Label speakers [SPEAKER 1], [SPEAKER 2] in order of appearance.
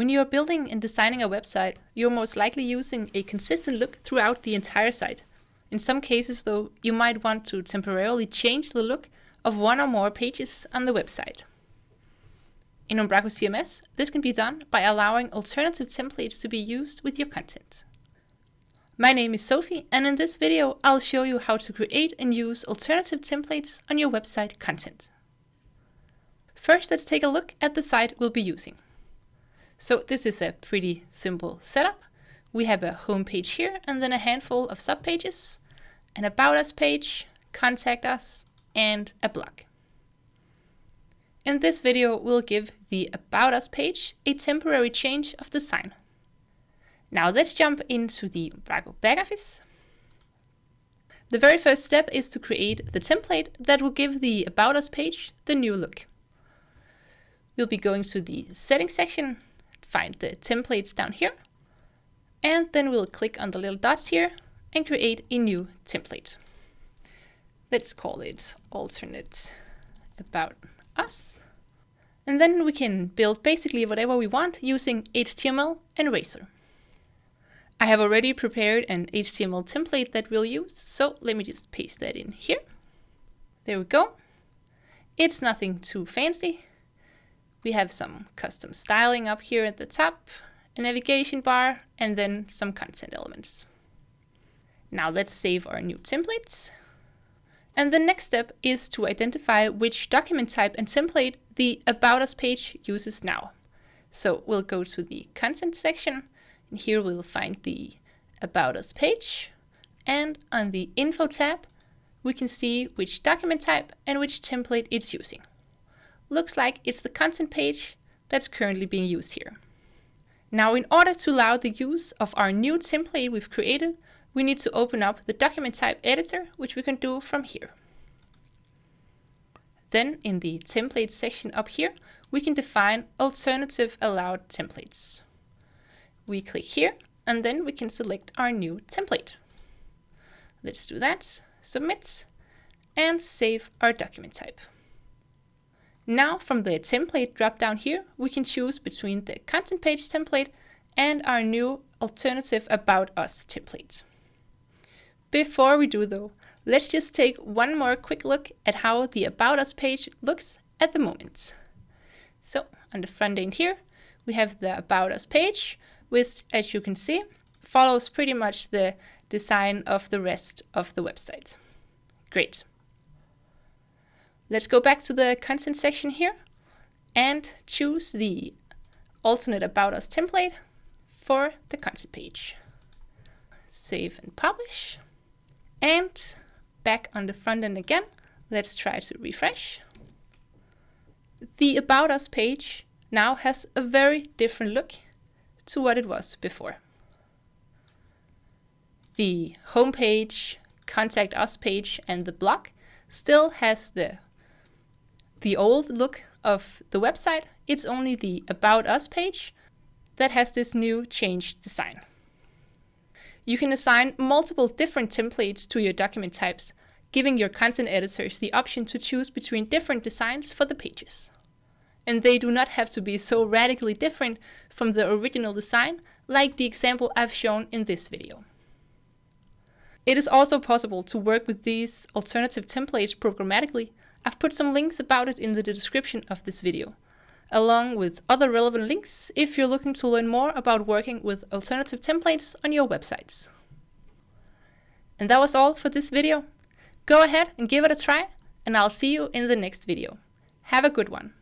[SPEAKER 1] When you are building and designing a website, you're most likely using a consistent look throughout the entire site. In some cases, though, you might want to temporarily change the look of one or more pages on the website. In Umbraco CMS, this can be done by allowing alternative templates to be used with your content. My name is Sophie, and in this video, I'll show you how to create and use alternative templates on your website content. First, let's take a look at the site we'll be using. So this is a pretty simple setup. We have a home page here and then a handful of subpages, an About Us page, Contact Us, and a blog. In this video, we'll give the About Us page a temporary change of design. Now let's jump into the Umbraco Backoffice. The very first step is to create the template that will give the About Us page the new look. We'll be going to the Settings section, find the templates down here, and then we'll click on the little dots here and create a new template. Let's call it Alternate About Us. And then we can build basically whatever we want using HTML and Razor. I have already prepared an HTML template that we'll use, so let me just paste that in here. There we go. It's nothing too fancy. We have some custom styling up here at the top, a navigation bar, and then some content elements. Now let's save our new templates. And the next step is to identify which document type and template the About Us page uses now. So we'll go to the content section, and here we'll find the About Us page. And on the info tab, we can see which document type and which template it's using. Looks like it's the content page that's currently being used here. Now, in order to allow the use of our new template we've created, we need to open up the document type editor, which we can do from here. Then in the template section up here, we can define alternative allowed templates. We click here and then we can select our new template. Let's do that, submit, and save our document type. Now from the template drop down here, we can choose between the content page template and our new alternative About Us template. Before we do though, let's just take one more quick look at how the About Us page looks at the moment. So on the front end here, we have the About Us page, which, as you can see, follows pretty much the design of the rest of the website. Great. Let's go back to the content section here and choose the alternate About Us template for the content page. Save and publish. And back on the front end again, let's try to refresh. The About Us page now has a very different look to what it was before. The home page, Contact Us page, and the blog still has the old look of the website. It's only the About Us page that has this new changed design. You can assign multiple different templates to your document types, giving your content editors the option to choose between different designs for the pages. And they do not have to be so radically different from the original design, like the example I've shown in this video. It is also possible to work with these alternative templates programmatically. I've put some links about it in the description of this video, along with other relevant links if you're looking to learn more about working with alternative templates on your websites. And that was all for this video. Go ahead and give it a try, and I'll see you in the next video. Have a good one.